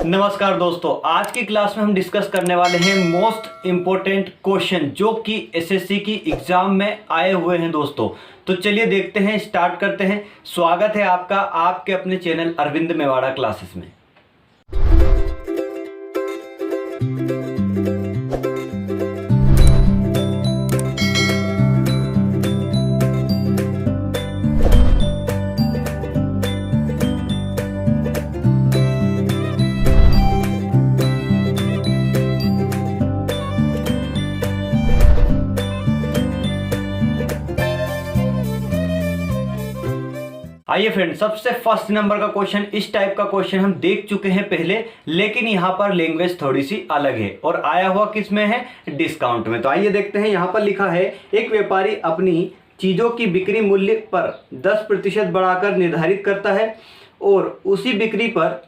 नमस्कार दोस्तों, आज की क्लास में हम डिस्कस करने वाले हैं मोस्ट इम्पोर्टेंट क्वेश्चन जो कि एसएससी की एग्जाम में आए हुए हैं दोस्तों। तो चलिए देखते हैं, स्टार्ट करते हैं। स्वागत है आपका आपके अपने चैनल अरविंद मेवाड़ा क्लासेस में। आइए फ्रेंड, सबसे फर्स्ट नंबर का क्वेश्चन, इस टाइप का क्वेश्चन हम देख चुके हैं पहले, लेकिन यहां पर लैंग्वेज थोड़ी सी अलग है और आया हुआ किस में है? डिस्काउंट में। तो आइए देखते हैं, यहां पर लिखा है एक व्यापारी अपनी चीजों की बिक्री मूल्य पर 10% बढ़ाकर निर्धारित करता है और उसी बिक्री पर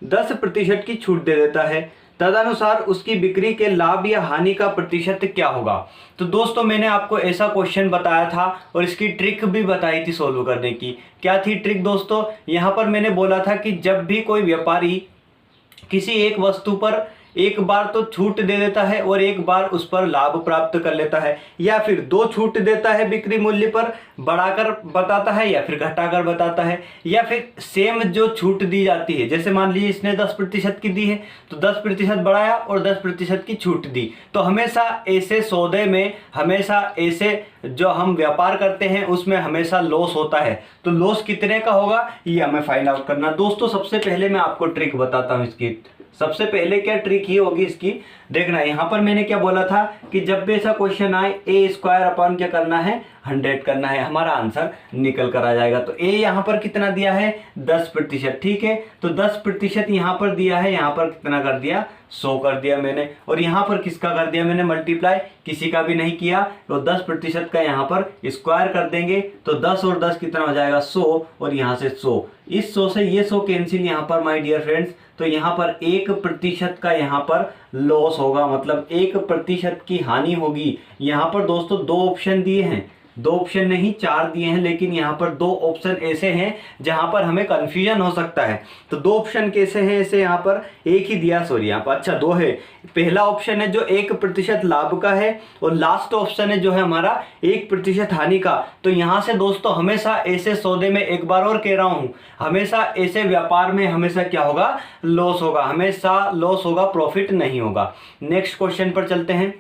10% की छूट दे देता है। तदनुसार उसकी बिक्री के लाभ या हानि का प्रतिशत क्या होगा? तो दोस्तों, मैंने आपको ऐसा क्वेश्चन बताया था और इसकी ट्रिक भी बताई थी सोल्व करने की। क्या थी ट्रिक दोस्तों? यहाँ पर मैंने बोला था कि जब भी कोई व्यापारी किसी एक वस्तु पर एक बार तो छूट दे देता है और एक बार उस पर लाभ प्राप्त कर लेता है, या फिर दो छूट देता है, बिक्री मूल्य पर बढ़ाकर बताता है या फिर घटाकर बताता है, या फिर सेम जो छूट दी जाती है, जैसे मान लीजिए इसने 10% की दी है तो 10% बढ़ाया और 10% की छूट दी। तो हमेशा ऐसे सौदे में, हमेशा ऐसे जो हम व्यापार करते हैं उसमें हमेशा लॉस होता है। तो लॉस कितने का होगा ये हमें फाइंड आउट करना। दोस्तों, सबसे पहले मैं आपको ट्रिक बताता हूँ इसकी। सबसे पहले क्या ट्रिक ही होगी इसकी, देखना। यहाँ पर मैंने क्या बोला था कि जब भी ऐसा क्वेश्चन आए a² अपॉन क्या करना है? 100 करना है, हमारा आंसर निकल कर आ जाएगा। तो a यहाँ पर कितना दिया है? 10%। ठीक है, तो 10% यहाँ पर दिया है, यहाँ पर कितना कर दिया? 100 कर दिया मैंने। और यहाँ पर किसका कर दिया मैंने? मल्टीप्लाई, किसी का भी नहीं किया। तो 10% का यहाँ पर स्क्वायर कर देंगे तो 10 और 10 कितना हो जाएगा? 100, और यहाँ से 100। इस 100 से ये 100 कैंसिल यहाँ पर माय डियर फ्रेंड्स। तो यहाँ पर 1% का यहाँ पर लॉस होगा, मतलब 1% की हानि होगी। यहाँ पर दोस्तों दो ऑप्शन दिए हैं, दो ऑप्शन नहीं 4 दिए हैं, लेकिन यहाँ पर दो ऑप्शन ऐसे हैं जहां पर हमें कंफ्यूजन हो सकता है। तो दो ऑप्शन कैसे हैं? ऐसे यहाँ पर एक ही दिया, सॉरी यहाँ पर, अच्छा दो है। पहला ऑप्शन है जो 1% लाभ का है और लास्ट ऑप्शन है जो है हमारा 1% हानि का। तो यहाँ से दोस्तों हमेशा ऐसे सौदे में, एक बार और कह रहा हूँ, हमेशा ऐसे व्यापार में हमेशा क्या होगा? लॉस होगा, हमेशा लॉस होगा, प्रॉफिट नहीं होगा। नेक्स्ट क्वेश्चन पर चलते हैं।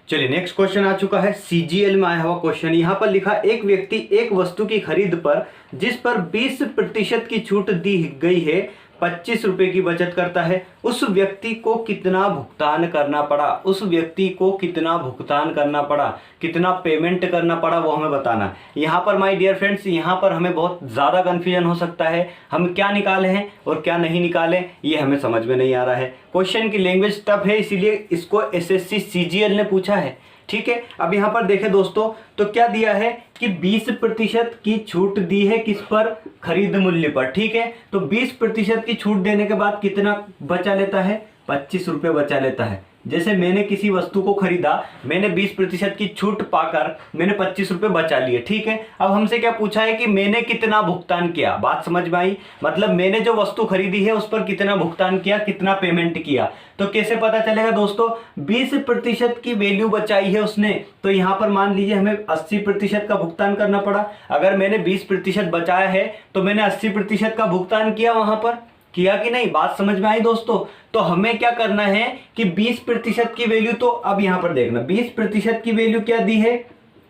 चलिए, नेक्स्ट क्वेश्चन आ चुका है, सीजीएल में आया हुआ क्वेश्चन। यहाँ पर लिखा, एक व्यक्ति एक वस्तु की खरीद पर जिस पर 20% की छूट दी गई है 25 रुपए की बचत करता है, उस व्यक्ति को कितना भुगतान करना पड़ा? उस व्यक्ति को कितना भुगतान करना पड़ा, कितना पेमेंट करना पड़ा, वो हमें बताना। यहाँ पर माय डियर फ्रेंड्स, यहाँ पर हमें बहुत ज़्यादा कन्फ्यूजन हो सकता है। हम क्या निकाले हैं और क्या नहीं निकाले ये हमें समझ में नहीं आ रहा है। क्वेश्चन की लैंग्वेज टफ है, इसीलिए इसको एसएससी सीजीएल ने पूछा है। ठीक है, अब यहाँ पर देखें दोस्तों, तो क्या दिया है कि 20% की छूट दी है किस पर? खरीद मूल्य पर। ठीक है, तो 20% की छूट देने के बाद कितना बचा लेता है? 25 रुपये बचा लेता है। जैसे मैंने किसी वस्तु को खरीदा, मैंने 20% की छूट पाकर मैंने 25 रुपये बचा लिए। ठीक है, अब हमसे क्या पूछा है कि मैंने कितना भुगतान किया? बात समझ में आई? मतलब मैंने जो वस्तु खरीदी है उस पर कितना भुगतान किया, कितना पेमेंट किया। तो कैसे पता चलेगा दोस्तों? 20% की वैल्यू बचाई है उसने, तो यहाँ पर मान लीजिए हमें 80% का भुगतान करना पड़ा। अगर मैंने 20% बचाया है तो मैंने 80% का भुगतान किया, वहां पर किया कि नहीं? बात समझ में आई दोस्तों? तो हमें क्या करना है कि 20% की वैल्यू, तो अब यहां पर देखना, 20% की वैल्यू क्या दी है?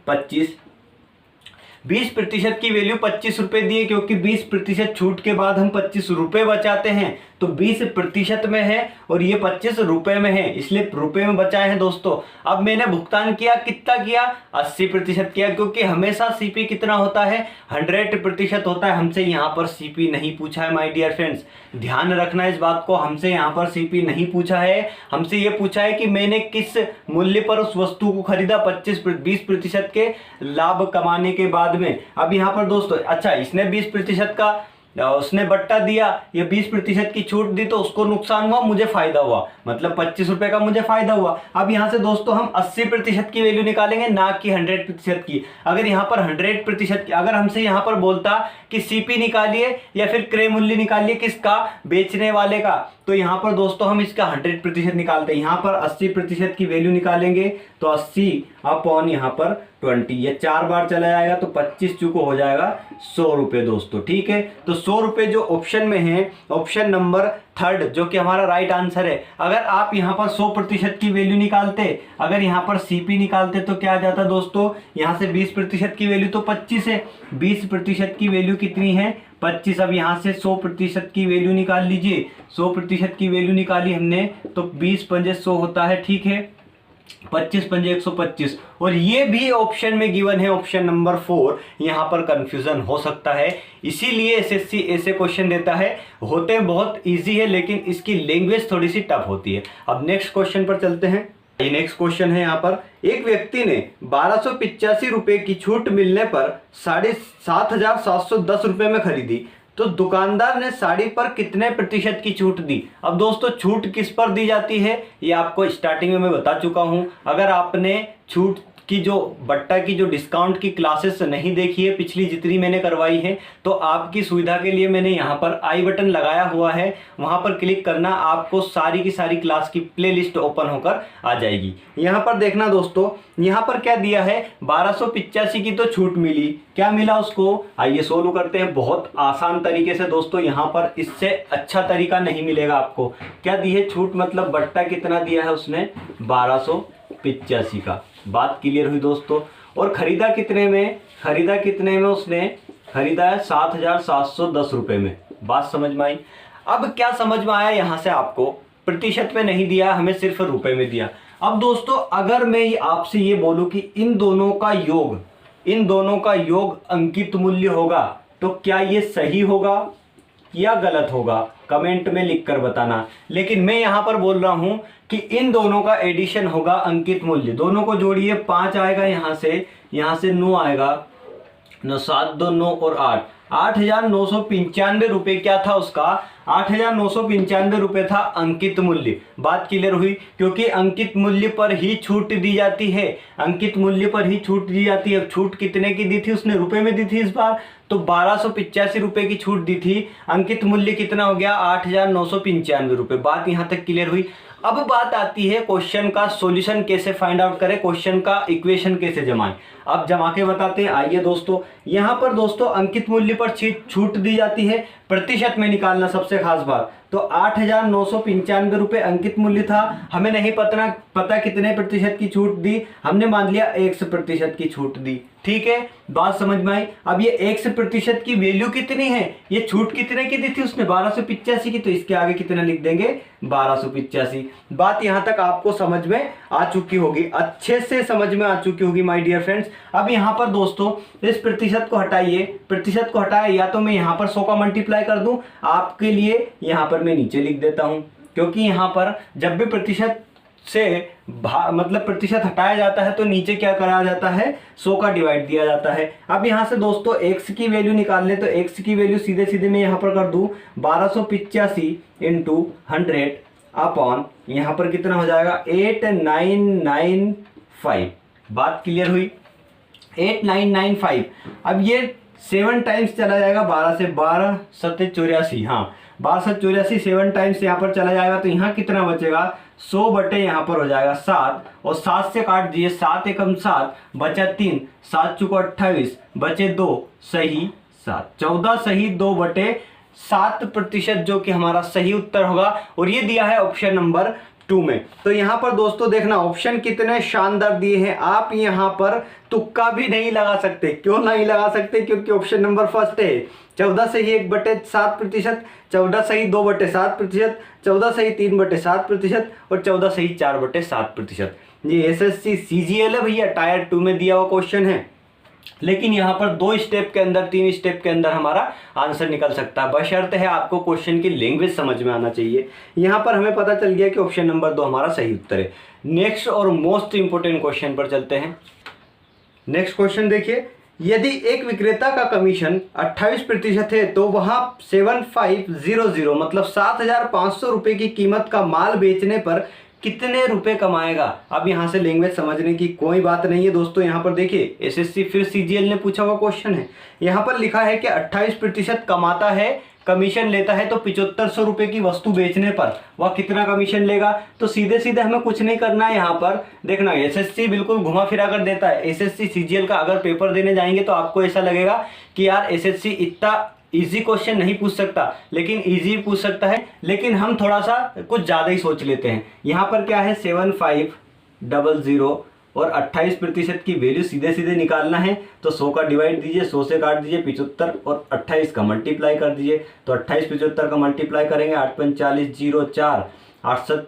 25। 20% की वैल्यू 25 रुपए दी है, क्योंकि 20% छूट के बाद हम 25 रुपए बचाते हैं। तो 20% में है और ये 25 रुपए में है, इसलिए रुपए में बचाए हैं दोस्तों। अब मैंने भुगतान किया, कितना किया? 80% किया, क्योंकि हमेशा सीपी कितना होता है? 100% होता है। हमसे यहाँ पर सीपी नहीं पूछा है माय डियर फ्रेंड्स, ध्यान रखना इस बात को। हमसे यहाँ पर सीपी नहीं पूछा है, हमसे ये पूछा है कि मैंने किस मूल्य पर उस वस्तु को खरीदा 20% के लाभ कमाने के बाद में। अब यहाँ पर दोस्तों, अच्छा इसने 20% का उसने बट्टा दिया, ये 20% की छूट दी तो उसको नुकसान हुआ, मुझे फायदा हुआ, मतलब 25 रुपए का मुझे फायदा हुआ। अब यहाँ से दोस्तों हम 80% की वैल्यू निकालेंगे, ना कि 100% की। अगर यहाँ पर 100% की, अगर हमसे यहाँ पर बोलता कि सीपी निकालिए या फिर क्रय मूल्य निकालिए, किसका, बेचने वाले का, तो यहाँ पर दोस्तों हम इसका 100% निकालते हैं। यहाँ पर 80% की वैल्यू निकालेंगे तो 80 अपॉन यहाँ पर 20, ये 4 बार चला जाएगा तो 25 चूको हो जाएगा 100 रुपये दोस्तों। ठीक है, तो 100 रुपये जो ऑप्शन में है, ऑप्शन नंबर 3 जो कि हमारा राइट आंसर है। अगर आप यहाँ पर 100% की वैल्यू निकालते, अगर यहाँ पर सीपी निकालते तो क्या आ जाता दोस्तों, यहाँ से 20% की वैल्यू तो 25 है, 20% की वैल्यू कितनी है, 25। अब यहाँ से 100% की वैल्यू निकाल लीजिए, 100% की वैल्यू निकाली हमने तो 20 पंजे 100 होता है। ठीक है, 25 पंजे 125, और ये भी ऑप्शन में गिवन है, ऑप्शन नंबर 4। यहाँ पर कंफ्यूजन हो सकता है, इसीलिए एसएससी ऐसे क्वेश्चन देता है। होते बहुत इजी है लेकिन इसकी लैंग्वेज थोड़ी सी टफ होती है। अब नेक्स्ट क्वेश्चन पर चलते हैं। ये नेक्स्ट क्वेश्चन है, यहाँ पर एक व्यक्ति ने 1285 रुपए की छूट मिलने पर 7,710 रुपए में खरीदी, तो दुकानदार ने साड़ी पर कितने प्रतिशत की छूट दी। अब दोस्तों छूट किस पर दी जाती है ये आपको स्टार्टिंग में मैं बता चुका हूं। अगर आपने छूट की जो बट्टा की जो डिस्काउंट की क्लासेस नहीं देखी है, पिछली जितनी मैंने करवाई है, तो आपकी सुविधा के लिए मैंने यहाँ पर आई बटन लगाया हुआ है, वहाँ पर क्लिक करना, आपको सारी की सारी क्लास की प्लेलिस्ट ओपन होकर आ जाएगी। यहाँ पर देखना दोस्तों, यहाँ पर क्या दिया है, 1285 की तो छूट मिली, क्या मिला उसको, आइए सोल्व करते हैं बहुत आसान तरीके से दोस्तों। यहाँ पर इससे अच्छा तरीका नहीं मिलेगा आपको। क्या दी है छूट, मतलब बट्टा कितना दिया है उसने, 1285 का, बात क्लियर हुई दोस्तों। और खरीदा कितने में, खरीदा कितने में, उसने खरीदा है 7,710 रुपए में, बात समझ में आई। अब क्या समझ में आया, यहाँ से आपको प्रतिशत में नहीं दिया, हमें सिर्फ रुपए में दिया। अब दोस्तों अगर मैं आपसे ये बोलूं कि इन दोनों का योग, इन दोनों का योग अंकित मूल्य होगा, तो क्या ये सही होगा या गलत होगा, कमेंट में लिखकर बताना। लेकिन मैं यहाँ पर बोल रहा हूँ कि इन दोनों का एडिशन होगा अंकित मूल्य, दोनों को जोड़िए, 5 आएगा यहाँ से 9 आएगा, 9 7 2 9 और 8, 8,995 रुपये क्या था उसका, 8,995 रुपये था अंकित मूल्य। बात क्लियर हुई, क्योंकि अंकित मूल्य पर ही छूट दी जाती है, अंकित मूल्य पर ही छूट दी जाती है। छूट कितने की दी थी उसने, रुपए में दी थी इस बार, तो 1285 रुपये की छूट दी थी, अंकित मूल्य कितना हो गया, 8,995 रुपये। बात यहाँ तक क्लियर हुई। अब बात आती है क्वेश्चन का सॉल्यूशन कैसे फाइंड आउट करें, क्वेश्चन का इक्वेशन कैसे जमाएं। अब जमा के बताते हैं, आइए दोस्तों। यहाँ पर दोस्तों अंकित मूल्य पर छूट दी जाती है, प्रतिशत में निकालना सबसे खास बात। तो 8,995 रुपये अंकित मूल्य था, हमें नहीं पता कितने प्रतिशत की छूट दी, हमने मान लिया 100% की छूट दी। ठीक है, बात समझ में आई। अब ये 100% की वैल्यू कितनी है, ये छूट कितने की दी थी उसने, 1285 की, तो इसके आगे कितना लिख देंगे, 1285। बात यहाँ तक आपको समझ में आ चुकी होगी, अच्छे से समझ में आ चुकी होगी माय डियर फ्रेंड्स। अब यहाँ पर दोस्तों इस प्रतिशत को हटाइए, प्रतिशत को हटाए, या तो मैं यहाँ पर 100 का मल्टीप्लाई कर दूं, आपके लिए यहाँ पर मैं नीचे लिख देता हूँ, क्योंकि यहाँ पर जब भी प्रतिशत से मतलब प्रतिशत हटाया जाता है तो नीचे क्या करा जाता है, 100 का डिवाइड दिया जाता है। अब यहाँ से दोस्तों x की वैल्यू निकाल ले, तो x की वैल्यू सीधे सीधे मैं यहाँ पर कर दूं, 1285 इंटू 100 अपॉन यहाँ पर कितना हो जाएगा, 8995। बात क्लियर हुई, 8995। अब ये 7 टाइम्स चला जाएगा, 12 से 12 7 84, हाँ 12 7 84, 7 टाइम्स यहाँ पर चला जाएगा, तो यहाँ कितना बचेगा, 100 बटे यहाँ पर हो जाएगा 7, और 7 से काट दिए, 7 एकम 7, बचा 3, 7 चुको 28, बचे 2, सही 7, 14 सही 2 बटे 7% जो कि हमारा सही उत्तर होगा। और ये दिया है ऑप्शन नंबर 2 में। तो यहाँ पर दोस्तों देखना ऑप्शन कितने शानदार दिए हैं, आप यहाँ पर तुक्का भी नहीं लगा सकते। क्यों नहीं लगा सकते, क्योंकि ऑप्शन नंबर 1 है, 14 सही 1 बटे 7%, 14 सही 2 बटे 7%, 14 सही 3 बटे 7% और 14 सही 4 बटे 7%। ये एसएससी सीजीएल है भैया, टायर 2 में दिया हुआ क्वेश्चन है। लेकिन यहाँ पर 2 स्टेप के अंदर 3 स्टेप के अंदर हमारा आंसर निकल सकता है, बशर्ते है आपको क्वेश्चन की लैंग्वेज समझ में आना चाहिए। यहाँ पर हमें पता चल गया कि ऑप्शन नंबर 2 हमारा सही उत्तर है। नेक्स्ट और मोस्ट इंपोर्टेंट क्वेश्चन पर चलते हैं। नेक्स्ट क्वेश्चन देखिए, यदि एक विक्रेता का कमीशन 28% है तो वहां 7500 मतलब 7500 रुपए की कीमत का माल बेचने पर कितने रुपए कमाएगा। अब यहां से लैंग्वेज समझने की कोई बात नहीं है दोस्तों। यहां पर देखिए एसएससी फिर सीजीएल ने पूछा हुआ क्वेश्चन है। यहां पर लिखा है कि 28% कमाता है, कमीशन लेता है, तो 7500 रुपए की वस्तु बेचने पर वह कितना कमीशन लेगा। तो सीधे सीधे हमें कुछ नहीं करना है, यहाँ पर देखना एसएससी बिल्कुल घुमा फिरा कर देता है। एसएससी सीजीएल का अगर पेपर देने जाएंगे तो आपको ऐसा लगेगा कि यार एसएससी इतना इजी क्वेश्चन नहीं पूछ सकता, लेकिन इजी पूछ सकता है। लेकिन हम थोड़ा सा कुछ ज़्यादा ही सोच लेते हैं। यहाँ पर क्या है 7500 और 28% की वैल्यू सीधे सीधे निकालना है तो 100 का डिवाइड दीजिए, 100 से काट दीजिए 75 और 28 का मल्टीप्लाई कर दीजिए। तो 28 75 का मल्टीप्लाई करेंगे 8 5 40 0 4 8 7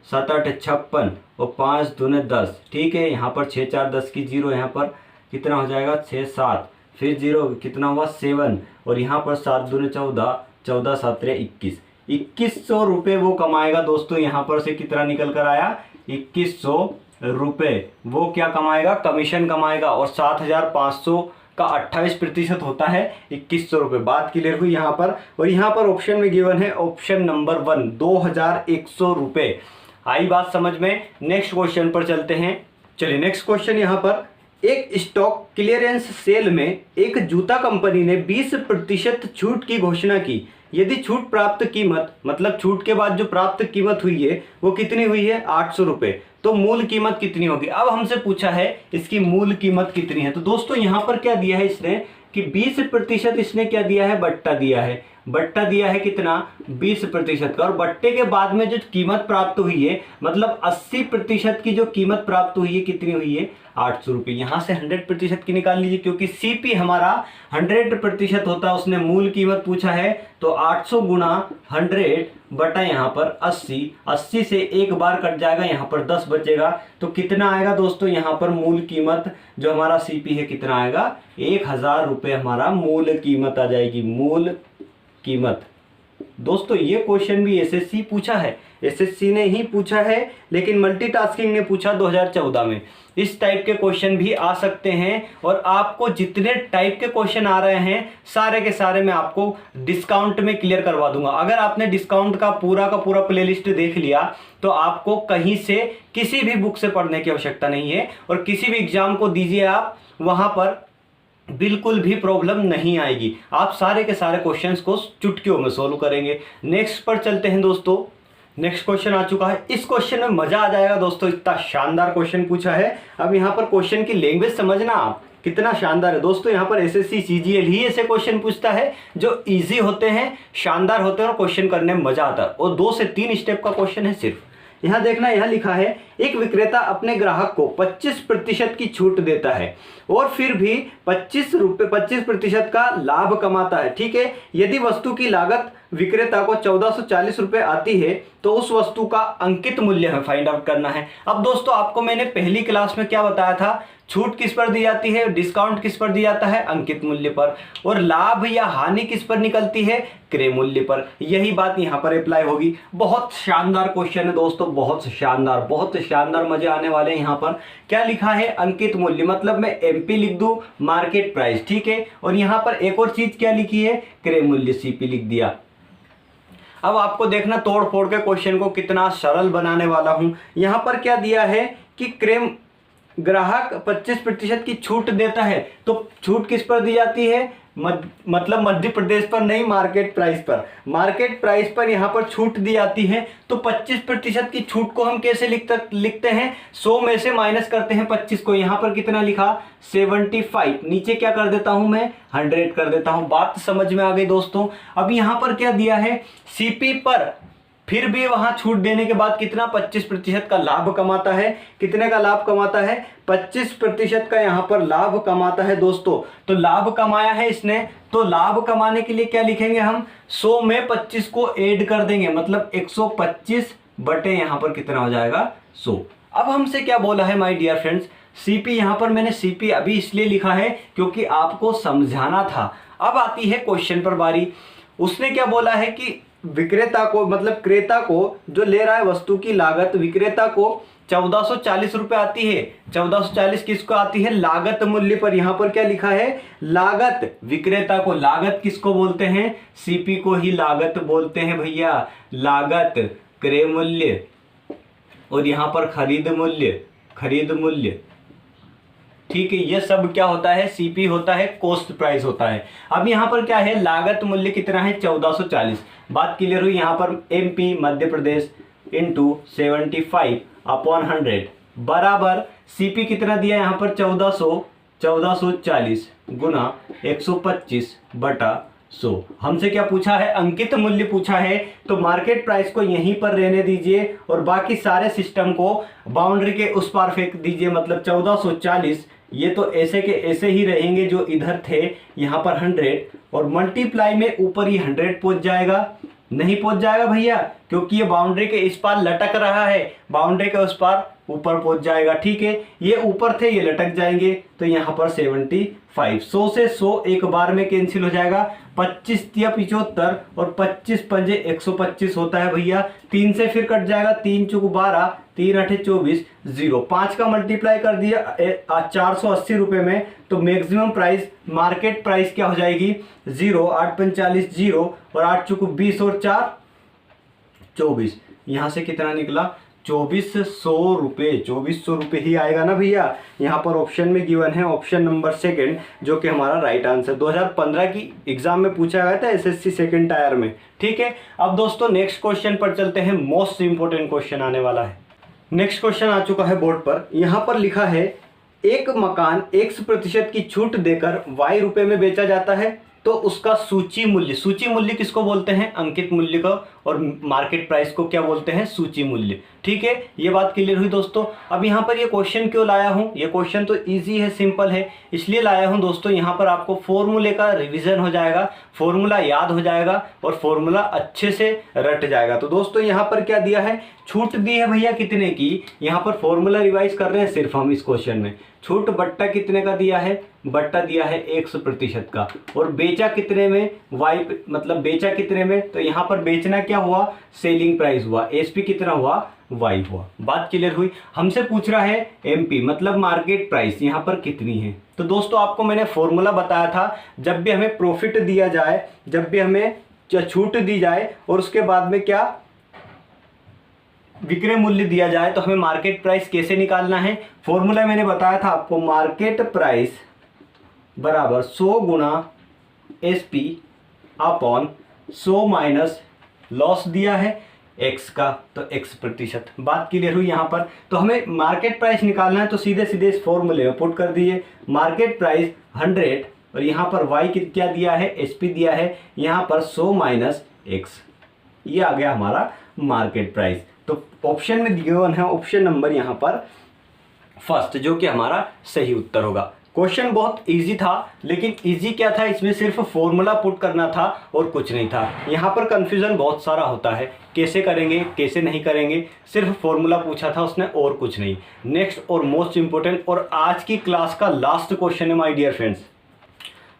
7 8 56 और 5 दूने 10। ठीक है, यहाँ पर 6 4 10 की 0, यहाँ पर कितना हो जाएगा 6 7, फिर 0 कितना हुआ 7 और यहाँ पर 7 दूने 14 14 7 21 2100 रुपये वो कमाएगा दोस्तों। यहाँ पर से कितना निकल कर आया 2100 रुपये वो क्या कमाएगा, कमीशन कमाएगा। और 7500 का 28% होता है 2100 रुपये। बात क्लियर हुई यहाँ पर। और यहाँ पर ऑप्शन में गिवन है ऑप्शन नंबर 1 2100 रुपये। आई बात समझ में। नेक्स्ट क्वेश्चन पर चलते हैं। चलिए नेक्स्ट क्वेश्चन यहाँ पर, एक स्टॉक क्लियरेंस सेल में एक जूता कंपनी ने 20% छूट की घोषणा की। यदि छूट प्राप्त कीमत मतलब छूट के बाद जो प्राप्त कीमत हुई है वो कितनी हुई है 800 रुपये, तो मूल कीमत कितनी होगी। अब हमसे पूछा है इसकी मूल कीमत कितनी है। तो दोस्तों यहाँ पर क्या दिया है इसने कि 20% इसने क्या दिया है, बट्टा दिया है। बट्टा दिया है कितना 20% का, और बट्टे के बाद में जो कीमत प्राप्त हुई है मतलब 80% की जो कीमत प्राप्त हुई है कितनी हुई है 800 रुपये। यहाँ से 100% की निकाल लीजिए क्योंकि सीपी हमारा 100% होता है। उसने मूल कीमत पूछा है तो 800 गुणा 100 बटा यहाँ पर 80, 80 से एक बार कट जाएगा, यहाँ पर 10 बचेगा। तो कितना आएगा दोस्तों यहाँ पर मूल कीमत जो हमारा सीपी है कितना आएगा 1000 रुपये हमारा मूल कीमत आ जाएगी। मूल कीमत दोस्तों ये क्वेश्चन भी एसएससी पूछा है, एसएससी ने ही पूछा है, लेकिन मल्टीटास्किंग ने पूछा 2014 में। इस टाइप के क्वेश्चन भी आ सकते हैं। और आपको जितने टाइप के क्वेश्चन आ रहे हैं सारे के सारे मैं आपको डिस्काउंट में क्लियर करवा दूंगा। अगर आपने डिस्काउंट का पूरा प्लेलिस्ट देख लिया तो आपको कहीं से किसी भी बुक से पढ़ने की आवश्यकता नहीं है। और किसी भी एग्जाम को दीजिए आप, वहां पर बिल्कुल भी प्रॉब्लम नहीं आएगी। आप सारे के सारे क्वेश्चंस को चुटकियों में सोल्व करेंगे। नेक्स्ट पर चलते हैं दोस्तों। नेक्स्ट क्वेश्चन आ चुका है। इस क्वेश्चन में मजा आ जाएगा दोस्तों, इतना शानदार क्वेश्चन पूछा है। अब यहाँ पर क्वेश्चन की लैंग्वेज समझना आप कितना शानदार है दोस्तों। यहाँ पर एसएससी सीजीएल ही ऐसे क्वेश्चन पूछता है जो इजी होते हैं, शानदार होते हैं और क्वेश्चन करने में मजा आता है। और 2 से 3 स्टेप का क्वेश्चन है सिर्फ। यहाँ देखना, यहाँ लिखा है एक विक्रेता अपने ग्राहक को 25% की छूट देता है और फिर भी 25% का लाभ कमाता है। ठीक है, यदि वस्तु की लागत विक्रेता को 1440 रुपये आती है तो उस वस्तु का अंकित मूल्य हमें फाइंड आउट करना है। अब दोस्तों आपको मैंने पहली क्लास में क्या बताया था, छूट किस पर दी जाती है, डिस्काउंट किस पर दिया जाता है, अंकित मूल्य पर। और लाभ या हानि किस पर निकलती है, क्रय मूल्य पर। यही बात यहाँ पर अप्लाई होगी। बहुत शानदार क्वेश्चन है दोस्तों, बहुत शानदार, मजे आने वाले हैं। यहाँ पर क्या लिखा है, अंकित मूल्य मतलब मैं एमपी लिख दूं, मार्केट प्राइस। ठीक है, और यहाँ पर एक और चीज क्या लिखी है, क्रय मूल्य सीपी लिख दिया। अब आपको देखना तोड़ फोड़ के क्वेश्चन को कितना सरल बनाने वाला हूं। यहां पर क्या दिया है कि क्रेम ग्राहक 25% की छूट देता है, तो छूट किस पर दी जाती है, मतलब मध्य प्रदेश पर नहीं, मार्केट प्राइस पर। मार्केट प्राइस पर यहाँ पर छूट दी जाती है। तो 25% की छूट को हम कैसे लिखते हैं, 100 में से माइनस करते हैं 25 को। यहाँ पर कितना लिखा 75, नीचे क्या कर देता हूं मैं 100 कर देता हूं। बात समझ में आ गई दोस्तों। अब यहाँ पर क्या दिया है, सीपी पर फिर भी वहां छूट देने के बाद कितना 25% का लाभ कमाता है। कितने का लाभ कमाता है, 25% का यहाँ पर लाभ कमाता है दोस्तों। तो लाभ कमाया है इसने, तो लाभ कमाने के लिए क्या लिखेंगे हम, 100 में 25 को ऐड कर देंगे, मतलब 125 बटे यहाँ पर कितना हो जाएगा 100। अब हमसे क्या बोला है माय डियर फ्रेंड्स, सीपी। यहाँ पर मैंने सीपी अभी इसलिए लिखा है क्योंकि आपको समझाना था। अब आती है क्वेश्चन पर बारी। उसने क्या बोला है कि विक्रेता को मतलब क्रेता को जो ले रहा है वस्तु की लागत विक्रेता को 1440 रुपए आती है। 1440 किसको आती है? लागत मूल्य पर। यहां पर क्या लिखा है? लागत। विक्रेता को लागत किसको बोलते हैं? सीपी को ही लागत बोलते हैं भैया। लागत, क्रय मूल्य, और यहां पर खरीद मूल्य, खरीद मूल्य, ठीक है। ये सब क्या होता है? सीपी होता है, कॉस्ट प्राइस होता है। अब यहाँ पर क्या है? लागत मूल्य कितना है? 1440। बात क्लियर हुई? यहाँ पर एमपी मध्य प्रदेश इंटू 75/100 बराबर सीपी कितना दिया यहाँ पर? 1440 गुना 125/100। हमसे क्या पूछा है? अंकित मूल्य पूछा है। तो मार्केट प्राइस को यहीं पर रहने दीजिए और बाकी सारे सिस्टम को बाउंड्री के उस पार फेंक दीजिए। मतलब 1440 ये तो ऐसे के ऐसे ही रहेंगे जो इधर थे, यहाँ पर 100, और मल्टीप्लाई में ऊपर ही 100 पहुंच जाएगा। नहीं पहुंच जाएगा भैया, क्योंकि ये बाउंड्री के इस पार लटक रहा है, बाउंड्री के उस पार ऊपर पहुंच जाएगा। ठीक है, ये ऊपर थे, ये लटक जाएंगे, तो यहाँ पर 75। 100 से 100 एक बार में कैंसिल हो जाएगा। 25 या 75 और 25 पंजे 125 होता है भैया। 3 से फिर कट जाएगा, 3 चौक 12, 3 8 24, 0। 5 का मल्टीप्लाई कर दिया 480 रुपए में, तो मैक्सिमम प्राइस, मार्केट प्राइस क्या हो जाएगी? 0, 8 45 0, और 8 चौक 20 और 4 24। यहाँ से कितना निकला? 2400 रुपये। 2400 रुपये ही आएगा ना भैया। यहाँ पर ऑप्शन में गिवन है ऑप्शन नंबर 2, जो कि हमारा राइट आंसर 2015 की एग्जाम में पूछा गया था, एसएससी सेकंड टायर में। ठीक है, अब दोस्तों नेक्स्ट क्वेश्चन पर चलते हैं। मोस्ट इंपोर्टेंट क्वेश्चन आने वाला है। नेक्स्ट क्वेश्चन आ चुका है बोर्ड पर। यहाँ पर लिखा है एक मकान X% की छूट देकर Y रुपए में बेचा जाता है, तो उसका सूची मूल्य, सूची मूल्य किसको बोलते हैं? अंकित मूल्य को, और मार्केट प्राइस को क्या बोलते हैं? सूची मूल्य। ठीक है, ये बात क्लियर हुई दोस्तों। अब यहाँ पर ये क्वेश्चन क्यों लाया हूँ? ये क्वेश्चन तो इजी है, सिंपल है, इसलिए लाया हूँ दोस्तों। यहाँ पर आपको फॉर्मूले का रिवीजन हो जाएगा, फॉर्मूला याद हो जाएगा और फॉर्मूला अच्छे से रट जाएगा। तो दोस्तों यहाँ पर क्या दिया है? छूट दी है भैया कितने की? यहाँ पर फॉर्मूला रिवाइज कर रहे हैं सिर्फ हम इस क्वेश्चन में। छूट बट्टा कितने का दिया है? बट्टा दिया है 100% का, और बेचा कितने में? वाई, मतलब बेचा कितने में? तो यहाँ पर बेचना क्या हुआ? सेलिंग प्राइस हुआ। एसपी कितना हुआ? वाई हुआ। बात क्लियर हुई? हमसे पूछ रहा है एमपी मतलब मार्केट प्राइस यहाँ पर कितनी है। तो दोस्तों आपको मैंने फॉर्मूला बताया था, जब भी हमें प्रॉफिट दिया जाए, जब भी हमें छूट दी जाए और उसके बाद में क्या विक्रय मूल्य दिया जाए, तो हमें मार्केट प्राइस कैसे निकालना है? फॉर्मूला मैंने बताया था आपको, मार्केट प्राइस बराबर 100 गुना एसपी अपॉन 100 माइनस लॉस दिया है एक्स का, तो X%। बात क्लियर हुई यहाँ पर? तो हमें मार्केट प्राइस निकालना है, तो सीधे सीधे इस फॉर्मूले में पुट कर दिए। मार्केट प्राइस 100 और यहाँ पर Y क्या दिया है? SP दिया है, यहाँ पर 100 माइनस एक्स, ये आ गया हमारा मार्केट प्राइस। तो ऑप्शन में दिया है ऑप्शन नंबर यहाँ पर फर्स्ट, जो कि हमारा सही उत्तर होगा। क्वेश्चन बहुत इजी था, लेकिन इजी क्या था? इसमें सिर्फ फॉर्मूला पुट करना था और कुछ नहीं था। यहाँ पर कंफ्यूजन बहुत सारा होता है, कैसे करेंगे कैसे नहीं करेंगे, सिर्फ फॉर्मूला पूछा था उसने और कुछ नहीं। नेक्स्ट और मोस्ट इंपोर्टेंट और आज की क्लास का लास्ट क्वेश्चन है माय डियर फ्रेंड्स।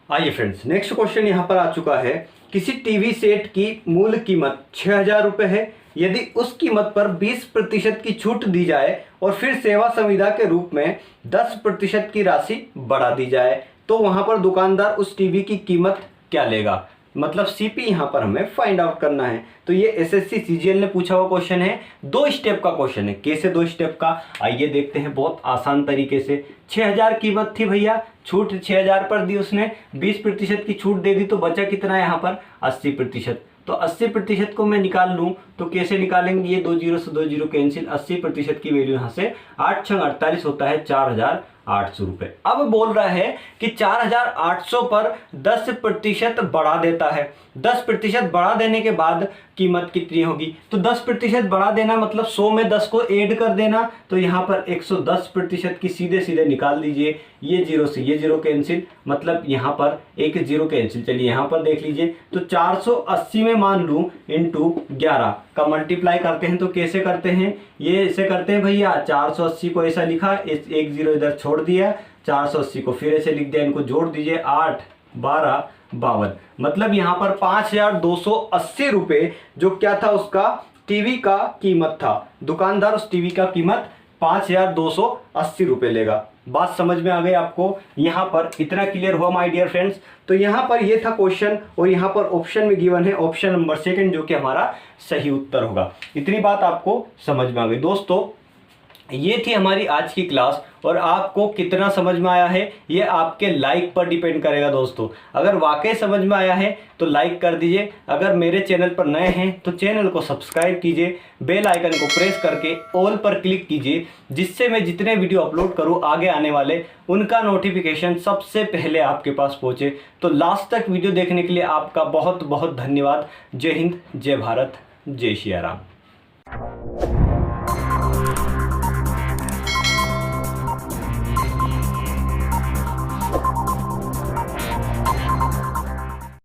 आइए फ्रेंड्स, नेक्स्ट क्वेश्चन यहाँ पर आ चुका है। किसी टीवी सेट की मूल कीमत 6000 रुपये है, यदि उस कीमत पर 20% की छूट दी जाए और फिर सेवा संविदा के रूप में 10% की राशि बढ़ा दी जाए, तो वहां पर दुकानदार उस टीवी की कीमत क्या लेगा? मतलब सीपी यहाँ पर हमें फाइंड आउट करना है। तो ये एसएससी सीजीएल ने पूछा हुआ क्वेश्चन है, 2 स्टेप का क्वेश्चन है। कैसे 2 स्टेप का? आइए देखते हैं बहुत आसान तरीके से। 6000 कीमत थी भैया, छूट 6000 पर दी उसने, 20% की छूट दे दी, तो बचा कितना है यहाँ पर? 80%। तो 80% को मैं निकाल लूँ तो कैसे निकालेंगे? ये 2 0 से 2 0 कैंसिल, 80% की वैल्यू यहाँ से 8 6 48 होता है 4800 रुपये। अब बोल रहा है कि 4800 पर 10% बढ़ा देता है। 10% बढ़ा देने के बाद कीमत कितनी होगी? तो 10% बढ़ा देना मतलब 100 में 10 को ऐड कर देना, तो यहाँ पर 110% की सीधे सीधे निकाल दीजिए। ये 0 से ये 0 कैंसिल, मतलब यहाँ पर एक 0 कैंसिल। चलिए यहाँ पर देख लीजिए, तो 480 में मान लूँ इंटू 11 का मल्टीप्लाई करते हैं, तो कैसे करते हैं? ये ऐसे करते हैं भैया, 480 को ऐसा लिखा, एक 0 इधर छोड़ दिया, 480 को फिर ऐसे लिख दिया, इनको जोड़ दीजिए, 8 12 52, मतलब यहाँ पर 5280 रुपये जो क्या था उसका टीवी का कीमत था। दुकानदार उस टीवी का कीमत 5,280 रुपये लेगा। बात समझ में आ गई आपको? यहाँ पर इतना क्लियर हुआ माय डियर फ्रेंड्स। तो यहाँ पर ये था क्वेश्चन और यहाँ पर ऑप्शन में गिवन है ऑप्शन नंबर सेकंड, जो कि हमारा सही उत्तर होगा। इतनी बात आपको समझ में आ गई। दोस्तों ये थी हमारी आज की क्लास, और आपको कितना समझ में आया है ये आपके लाइक पर डिपेंड करेगा। दोस्तों अगर वाकई समझ में आया है तो लाइक कर दीजिए, अगर मेरे चैनल पर नए हैं तो चैनल को सब्सक्राइब कीजिए, बेल आइकन को प्रेस करके ऑल पर क्लिक कीजिए, जिससे मैं जितने वीडियो अपलोड करूं आगे आने वाले उनका नोटिफिकेशन सबसे पहले आपके पास पहुंचे। तो लास्ट तक वीडियो देखने के लिए आपका बहुत बहुत धन्यवाद। जय हिंद, जय भारत, जय श्री राम।